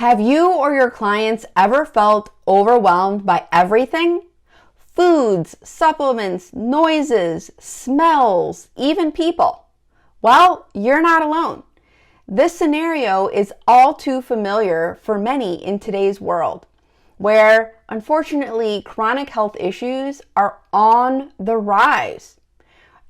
Have you or your clients ever felt overwhelmed by everything? Foods, supplements, noises, smells, even people. Well, you're not alone. This scenario is all too familiar for many in today's world, where unfortunately chronic health issues are on the rise.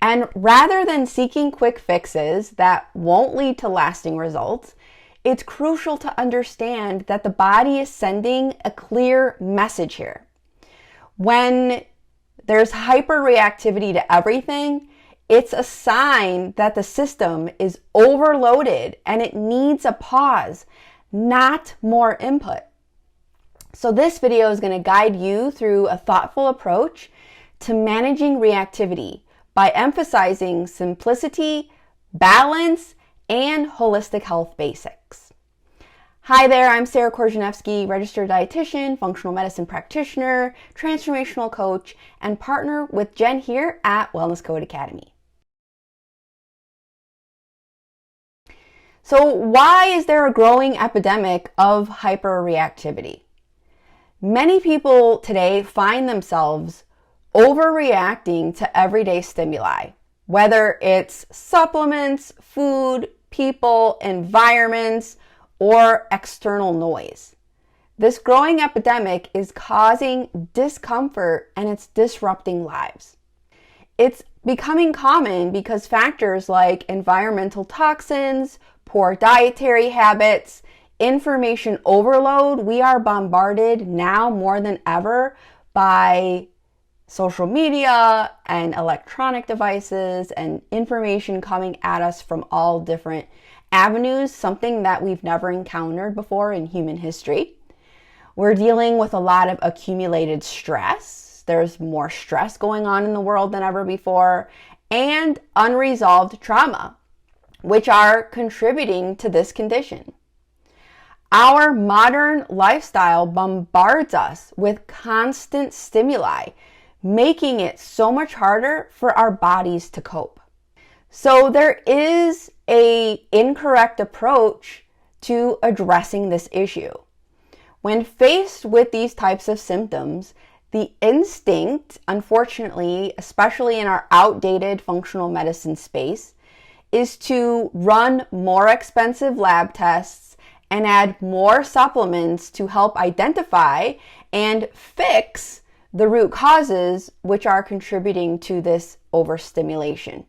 And rather than seeking quick fixes that won't lead to lasting results, it's crucial to understand that the body is sending a clear message here. When there's hyper-reactivity to everything, it's a sign that the system is overloaded and it needs a pause, not more input. So this video is going to guide you through a thoughtful approach to managing reactivity by emphasizing simplicity, balance, and holistic health basics. Hi there, I'm Sarah Korzeniewski, registered dietitian, functional medicine practitioner, transformational coach, and partner with Jen here at Wellness Code Academy. So why is there a growing epidemic of hyperreactivity? Many people today find themselves overreacting to everyday stimuli, whether it's supplements, food, people, environments, or external noise. This growing epidemic is causing discomfort and it's disrupting lives. It's becoming common because factors like environmental toxins, poor dietary habits, information overload. We are bombarded now more than ever by social media and electronic devices and information coming at us from all different avenues, something that we've never encountered before in human history. We're dealing with a lot of accumulated stress. There's more stress going on in the world than ever before, and unresolved trauma, which are contributing to this condition. Our modern lifestyle bombards us with constant stimuli, making it so much harder for our bodies to cope. So there is an incorrect approach to addressing this issue. When faced with these types of symptoms, the instinct, unfortunately, especially in our outdated functional medicine space, is to run more expensive lab tests and add more supplements to help identify and fix the root causes which are contributing to this overstimulation.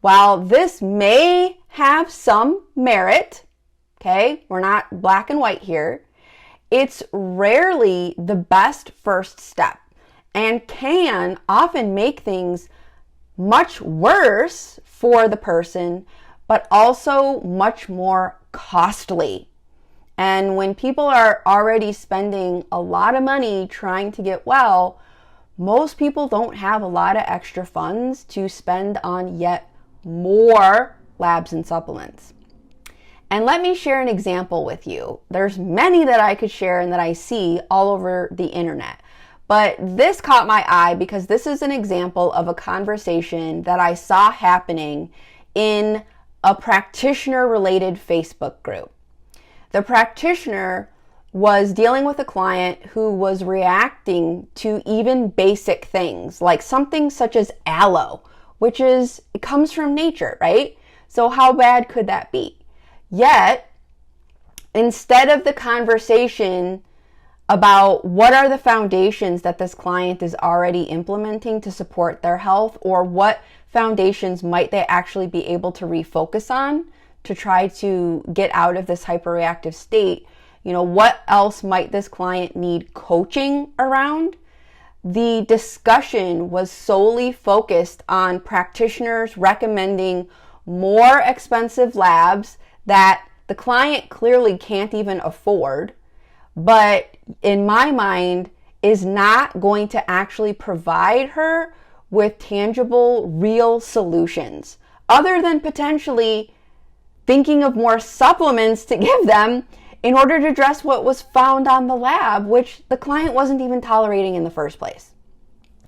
While this may have some merit, okay, we're not black and white here, it's rarely the best first step and can often make things much worse for the person, but also much more costly. And when people are already spending a lot of money trying to get well, most people don't have a lot of extra funds to spend on yet more labs and supplements. And let me share an example with you. There's many that I could share and that I see all over the internet. But this caught my eye because this is an example of a conversation that I saw happening in a practitioner-related Facebook group. The practitioner was dealing with a client who was reacting to even basic things, like something such as aloe, which it comes from nature, right? So how bad could that be? Yet, instead of the conversation about what are the foundations that this client is already implementing to support their health, or what foundations might they actually be able to refocus on to try to get out of this hyperreactive state, what else might this client need coaching around? The discussion was solely focused on practitioners recommending more expensive labs that the client clearly can't even afford, but in my mind is not going to actually provide her with tangible, real solutions, other than potentially thinking of more supplements to give them in order to address what was found on the lab, which the client wasn't even tolerating in the first place.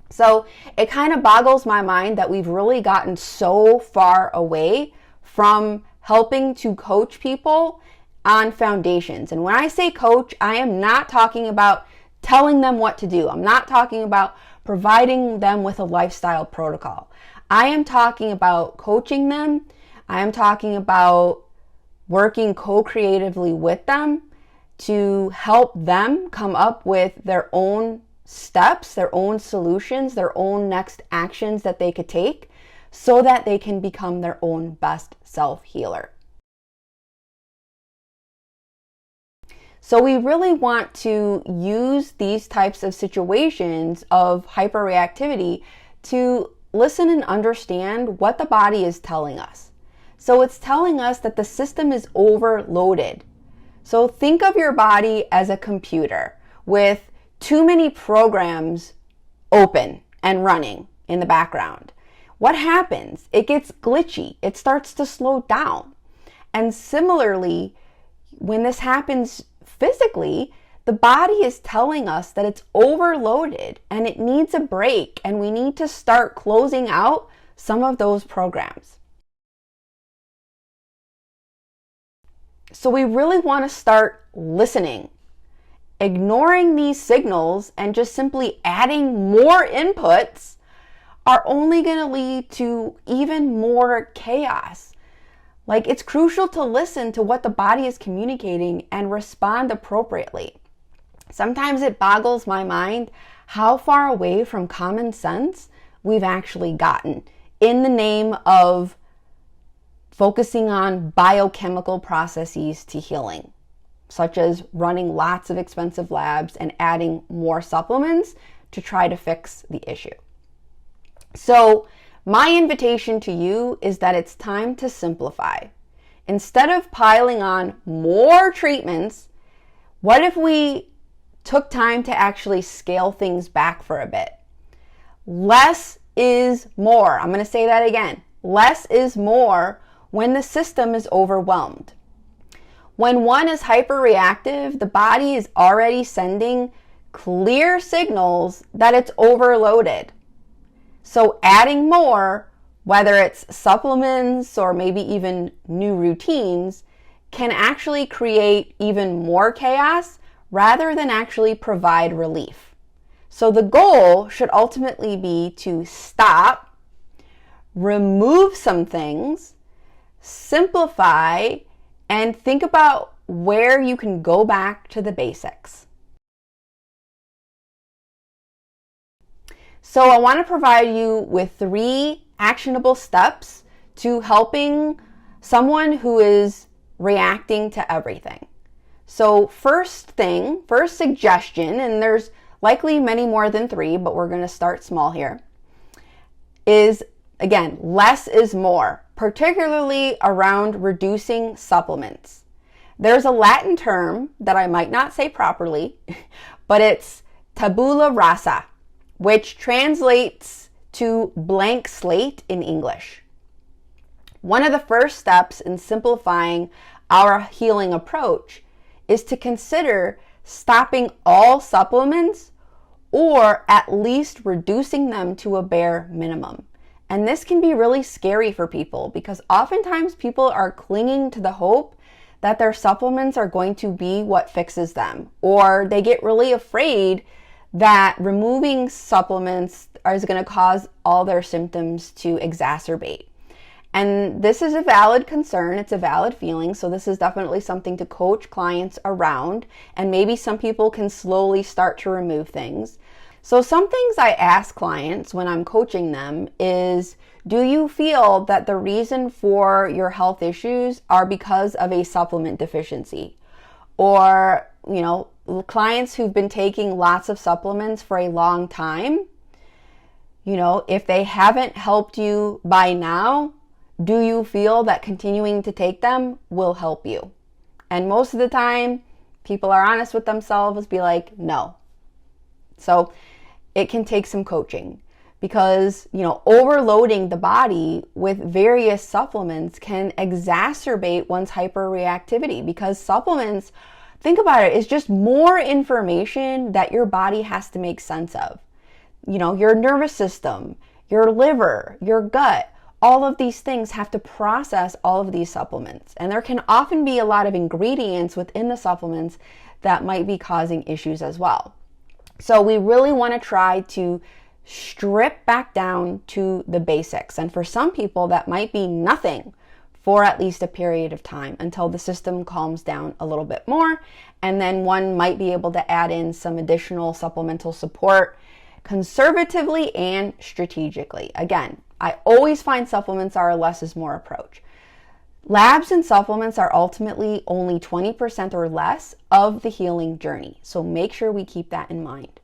So it kind of boggles my mind that we've really gotten so far away from helping to coach people on foundations. And when I say coach, I am not talking about telling them what to do. I'm not talking about providing them with a lifestyle protocol. I am talking about coaching them. I am talking about working co-creatively with them to help them come up with their own steps, their own solutions, their own next actions that they could take so that they can become their own best self-healer. So we really want to use these types of situations of hyperreactivity to listen and understand what the body is telling us. So it's telling us that the system is overloaded. So think of your body as a computer with too many programs open and running in the background. What happens? It gets glitchy. It starts to slow down. And similarly, when this happens physically, the body is telling us that it's overloaded and it needs a break, and we need to start closing out some of those programs. So we really want to start listening. Ignoring these signals and just simply adding more inputs are only going to lead to even more chaos. Like, it's crucial to listen to what the body is communicating and respond appropriately. Sometimes it boggles my mind how far away from common sense we've actually gotten in the name of focusing on biochemical processes to healing, such as running lots of expensive labs and adding more supplements to try to fix the issue. So my invitation to you is that it's time to simplify. Instead of piling on more treatments, what if we took time to actually scale things back for a bit? Less is more. I'm going to say that again. Less is more when the system is overwhelmed. When one is hyperreactive, the body is already sending clear signals that it's overloaded. So adding more, whether it's supplements or maybe even new routines, can actually create even more chaos rather than actually provide relief. So the goal should ultimately be to stop, remove some things, simplify, and think about where you can go back to the basics. So I want to provide you with 3 actionable steps to helping someone who is reacting to everything. So first suggestion, and there's likely many more than 3, but we're going to start small here, is, again, less is more, particularly around reducing supplements. There's a Latin term that I might not say properly, but it's tabula rasa, which translates to blank slate in English. One of the first steps in simplifying our healing approach is to consider stopping all supplements or at least reducing them to a bare minimum. And this can be really scary for people because oftentimes people are clinging to the hope that their supplements are going to be what fixes them, or they get really afraid that removing supplements is going to cause all their symptoms to exacerbate. And this is a valid concern, it's a valid feeling, so this is definitely something to coach clients around, and maybe some people can slowly start to remove things. So some things I ask clients when I'm coaching them is, do you feel that the reason for your health issues are because of a supplement deficiency? Or, clients who've been taking lots of supplements for a long time, if they haven't helped you by now, do you feel that continuing to take them will help you? And most of the time, people are honest with themselves, be like, no. So it can take some coaching because, overloading the body with various supplements can exacerbate one's hyperreactivity because supplements, think about it, is just more information that your body has to make sense of. Your nervous system, your liver, your gut, all of these things have to process all of these supplements. And there can often be a lot of ingredients within the supplements that might be causing issues as well. So we really want to try to strip back down to the basics. And for some people, that might be nothing for at least a period of time until the system calms down a little bit more. And then one might be able to add in some additional supplemental support conservatively and strategically. Again, I always find supplements are a less is more approach. Labs and supplements are ultimately only 20% or less of the healing journey. So make sure we keep that in mind.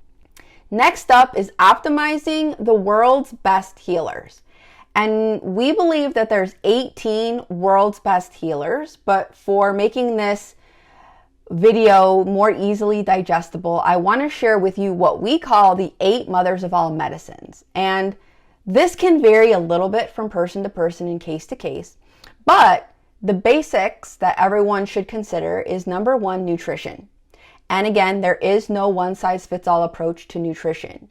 Next up is optimizing the world's best healers. And we believe that there's 18 world's best healers, but for making this video more easily digestible, I want to share with you what we call the 8 mothers of all medicines. And this can vary a little bit from person to person and case to case, but the basics that everyone should consider is number 1, nutrition. And again, there is no one-size-fits-all approach to nutrition.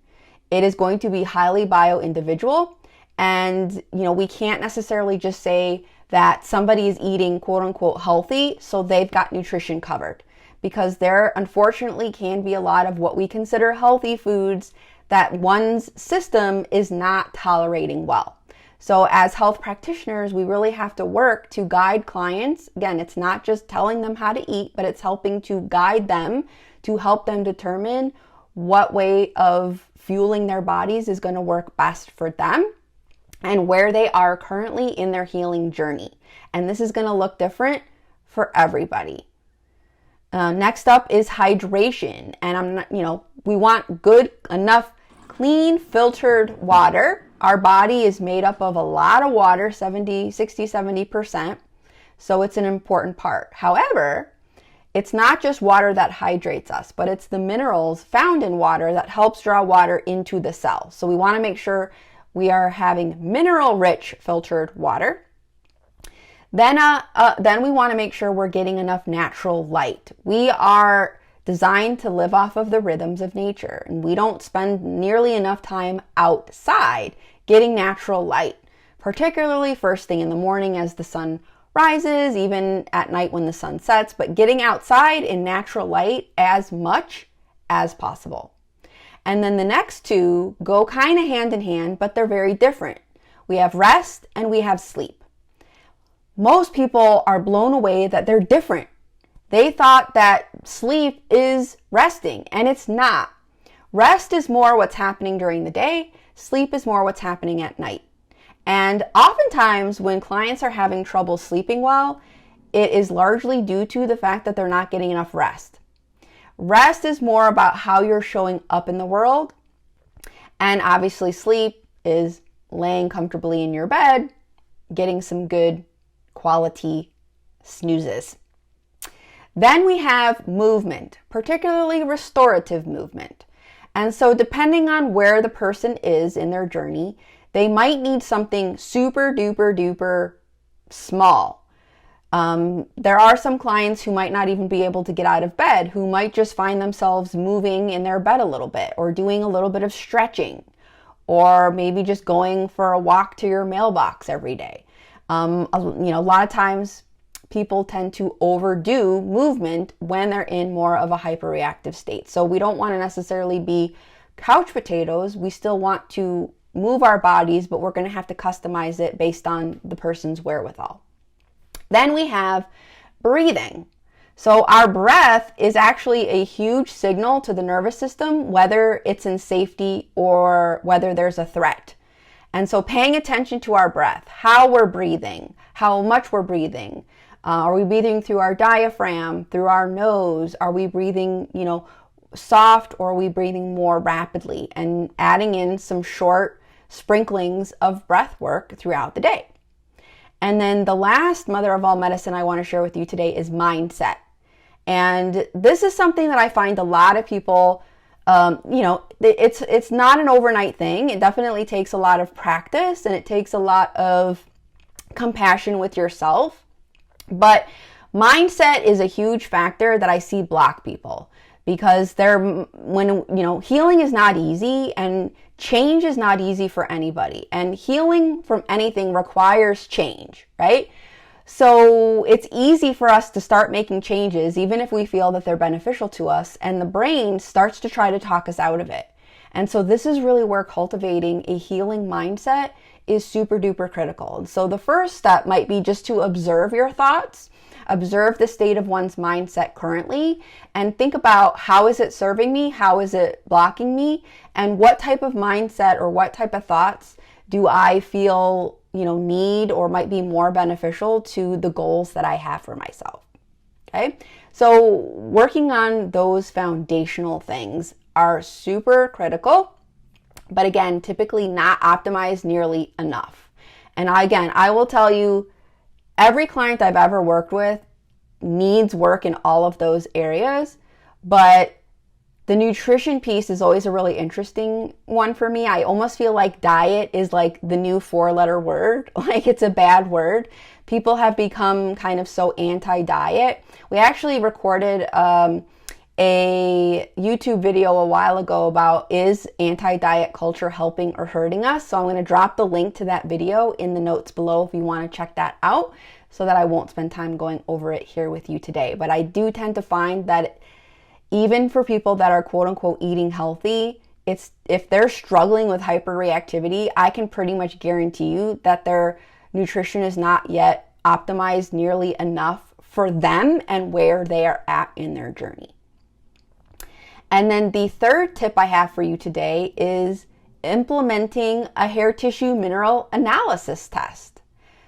It is going to be highly bio-individual. And, we can't necessarily just say that somebody is eating quote unquote healthy, so they've got nutrition covered, because there unfortunately can be a lot of what we consider healthy foods that one's system is not tolerating well. So as health practitioners, we really have to work to guide clients. Again, it's not just telling them how to eat, but it's helping to guide them to help them determine what way of fueling their bodies is going to work best for them and where they are currently in their healing journey. And this is going to look different for everybody. Next up is hydration. And we want good, enough, clean, filtered water. Our body is made up of a lot of water, 60-70%. So it's an important part. However, it's not just water that hydrates us, but it's the minerals found in water that helps draw water into the cell. So we want to make sure we are having mineral-rich filtered water. Then we want to make sure we're getting enough natural light. We are designed to live off of the rhythms of nature, and we don't spend nearly enough time outside getting natural light, particularly first thing in the morning as the sun rises, even at night when the sun sets, but getting outside in natural light as much as possible. And then the next 2 go kind of hand in hand, but they're very different. We have rest and we have sleep. Most people are blown away that they're different. They thought that sleep is resting, and it's not. Rest is more what's happening during the day. Sleep is more what's happening at night. And oftentimes when clients are having trouble sleeping well, it is largely due to the fact that they're not getting enough rest. Rest is more about how you're showing up in the world. And obviously sleep is laying comfortably in your bed, getting some good quality snoozes. Then we have movement, particularly restorative movement. And so depending on where the person is in their journey, they might need something super duper duper small. There are some clients who might not even be able to get out of bed, who might just find themselves moving in their bed a little bit, or doing a little bit of stretching, or maybe just going for a walk to your mailbox every day. A lot of times people tend to overdo movement when they're in more of a hyperreactive state. So we don't want to necessarily be couch potatoes. We still want to move our bodies, but we're going to have to customize it based on the person's wherewithal. Then we have breathing. So our breath is actually a huge signal to the nervous system, whether it's in safety or whether there's a threat. And so paying attention to our breath, how we're breathing, how much we're breathing. Are we breathing through our diaphragm, through our nose? Are we breathing, soft, or are we breathing more rapidly? And adding in some short sprinklings of breath work throughout the day. And then the last mother of all medicine I want to share with you today is mindset. And this is something that I find a lot of people, it's not an overnight thing. It definitely takes a lot of practice, and it takes a lot of compassion with yourself. But mindset is a huge factor that I see block people. because healing is not easy, and change is not easy for anybody, and healing from anything requires change, right? So it's easy for us to start making changes even if we feel that they're beneficial to us, and the brain starts to try to talk us out of it. And so this is really where cultivating a healing mindset is super duper critical. And so the first step might be just to observe your thoughts, observe the state of one's mindset currently, and think about, how is it serving me? How is it blocking me? And what type of mindset or what type of thoughts do I feel, need or might be more beneficial to the goals that I have for myself? Okay. So working on those foundational things are super critical, but again, typically not optimized nearly enough. And I will tell you, every client I've ever worked with needs work in all of those areas, but the nutrition piece is always a really interesting one for me. I almost feel like diet is like the new 4-letter word, like it's a bad word. People have become kind of so anti-diet. We actually recorded a YouTube video a while ago about, is anti-diet culture helping or hurting us? So I'm going to drop the link to that video in the notes below if you want to check that out, so that I won't spend time going over it here with you today. But I do tend to find that even for people that are quote unquote eating healthy, if they're struggling with hyperreactivity, I can pretty much guarantee you that their nutrition is not yet optimized nearly enough for them and where they are at in their journey. And then the third tip I have for you today is implementing a hair tissue mineral analysis test.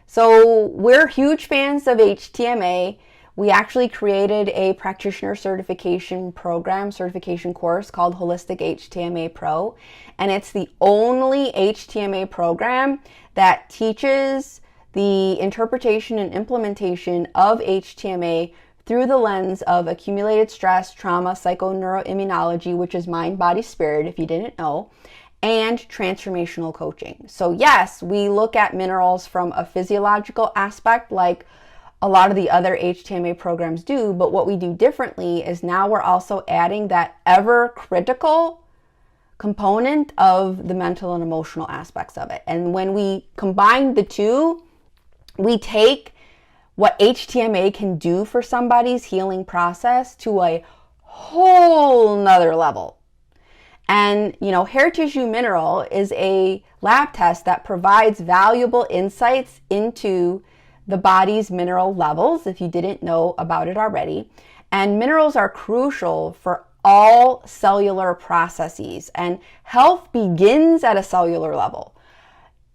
So we're huge fans of HTMA. We actually created a practitioner certification course called Holistic HTMA Pro. And it's the only HTMA program that teaches the interpretation and implementation of HTMA through the lens of accumulated stress, trauma, psychoneuroimmunology, which is mind, body, spirit, if you didn't know, and transformational coaching. So yes, we look at minerals from a physiological aspect like a lot of the other HTMA programs do, but what we do differently is now we're also adding that ever critical component of the mental and emotional aspects of it. And when we combine the two, we take what HTMA can do for somebody's healing process to a whole nother level. And, hair tissue mineral is a lab test that provides valuable insights into the body's mineral levels, if you didn't know about it already. And minerals are crucial for all cellular processes, and health begins at a cellular level.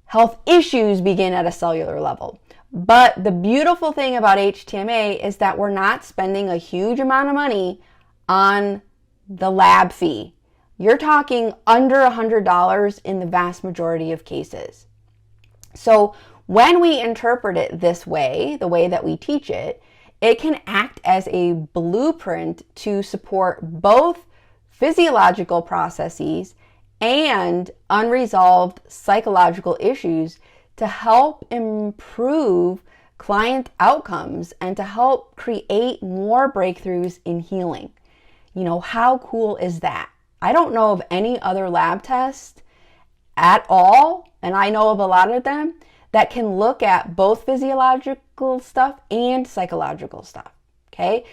Health issues begin at a cellular level. But the beautiful thing about HTMA is that we're not spending a huge amount of money on the lab fee. You're talking under $100 in the vast majority of cases. So when we interpret it this way, the way that we teach it, it can act as a blueprint to support both physiological processes and unresolved psychological issues to help improve client outcomes and to help create more breakthroughs in healing. How cool is that? I don't know of any other lab test at all, and I know of a lot of them, that can look at both physiological stuff and psychological stuff, okay?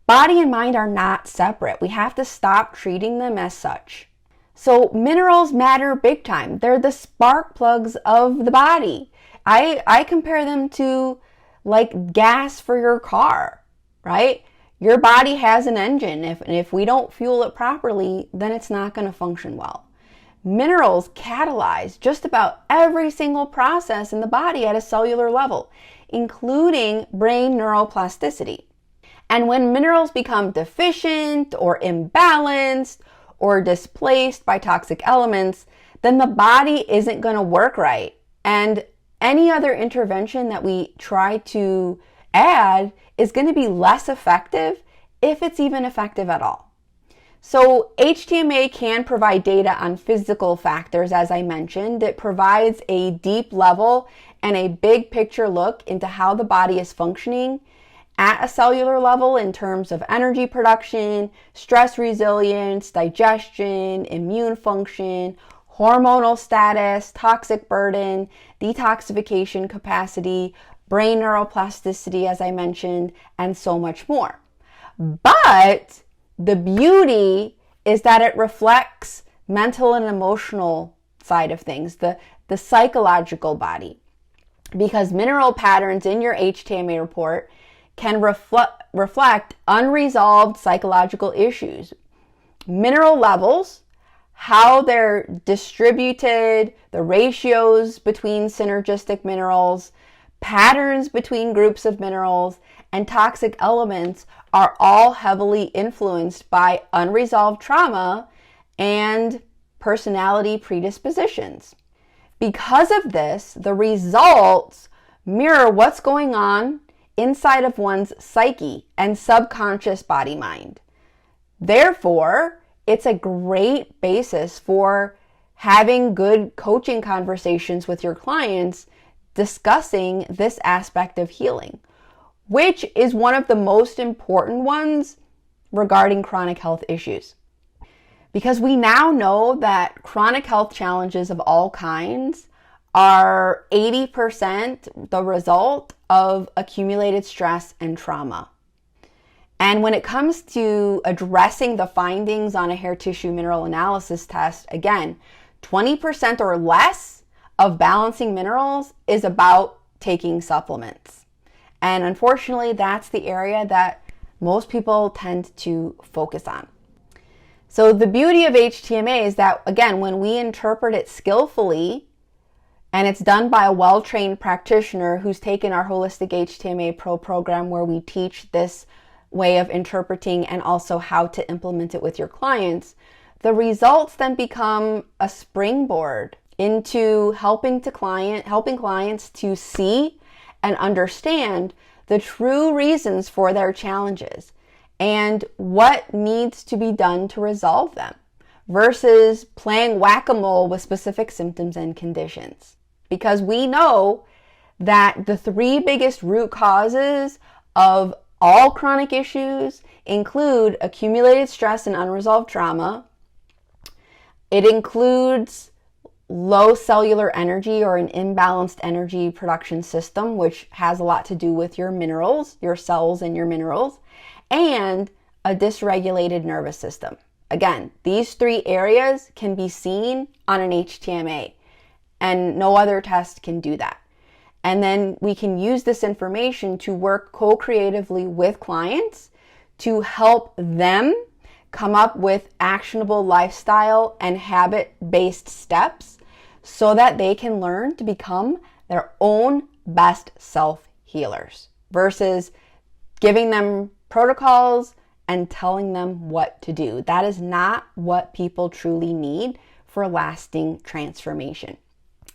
Body and mind are not separate. We have to stop treating them as such. So minerals matter big time. They're the spark plugs of the body. I compare them to like gas for your car, right? Your body has an engine. If we don't fuel it properly, then it's not going to function well. Minerals catalyze just about every single process in the body at a cellular level, including brain neuroplasticity. And when minerals become deficient or imbalanced or displaced by toxic elements, then the body isn't going to work right. And any other intervention that we try to add is going to be less effective, if it's even effective at all. So HTMA can provide data on physical factors, as I mentioned. It provides a deep level and a big picture look into how the body is functioning at a cellular level in terms of energy production, stress resilience, digestion, immune function, hormonal status, toxic burden, detoxification capacity, brain neuroplasticity, as I mentioned, and so much more. But the beauty is that it reflects mental and emotional side of things, the psychological body. Because mineral patterns in your HTMA report can reflect unresolved psychological issues. Mineral levels, how they're distributed, the ratios between synergistic minerals, patterns between groups of minerals, and toxic elements are all heavily influenced by unresolved trauma and personality predispositions. Because of this, the results mirror what's going on inside of one's psyche and subconscious body-mind. Therefore, it's a great basis for having good coaching conversations with your clients discussing this aspect of healing, which is one of the most important ones regarding chronic health issues. Because we now know that chronic health challenges of all kinds are 80% the result of accumulated stress and trauma. And when it comes to addressing the findings on a hair tissue mineral analysis test, again, 20% or less of balancing minerals is about taking supplements. And unfortunately, that's the area that most people tend to focus on. So the beauty of HTMA is that, again, when we interpret it skillfully, and it's done by a well-trained practitioner who's taken our Holistic HTMA Pro program where we teach this way of interpreting and also how to implement it with your clients, the results then become a springboard into helping clients to see and understand the true reasons for their challenges and what needs to be done to resolve them versus playing whack-a-mole with specific symptoms and conditions. Because we know that the three biggest root causes of all chronic issues include accumulated stress and unresolved trauma. It includes low cellular energy or an imbalanced energy production system, which has a lot to do with your minerals, your cells and your minerals, and a dysregulated nervous system. Again, these three areas can be seen on an HTMA, and no other test can do that. And then we can use this information to work co-creatively with clients to help them come up with actionable lifestyle and habit-based steps so that they can learn to become their own best self-healers versus giving them protocols and telling them what to do. That is not what people truly need for lasting transformation.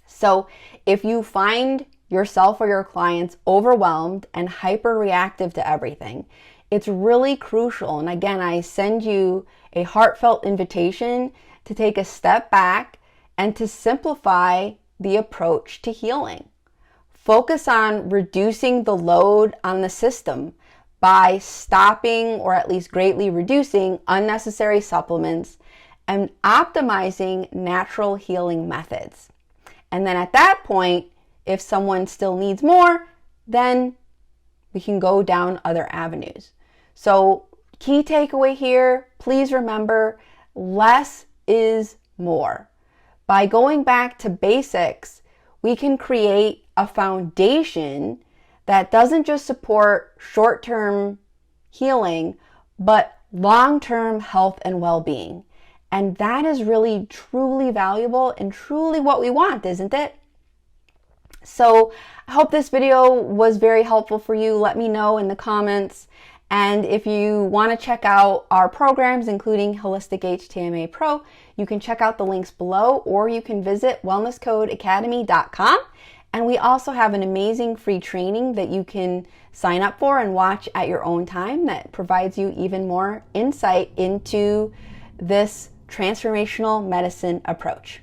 So if you find yourself or your clients overwhelmed and hyper-reactive to everything, it's really crucial. And again, I send you a heartfelt invitation to take a step back and to simplify the approach to healing. Focus on reducing the load on the system by stopping or at least greatly reducing unnecessary supplements and optimizing natural healing methods. And then at that point, if someone still needs more, then we can go down other avenues. So key takeaway here, please remember, less is more. By going back to basics, we can create a foundation that doesn't just support short-term healing, but long-term health and well-being. And that is really, truly valuable and truly what we want, isn't it? So I hope this video was very helpful for you. Let me know in the comments. And if you want to check out our programs, including Holistic HTMA Pro, you can check out the links below, or you can visit wellnesscodeacademy.com. And we also have an amazing free training that you can sign up for and watch at your own time that provides you even more insight into this transformational medicine approach.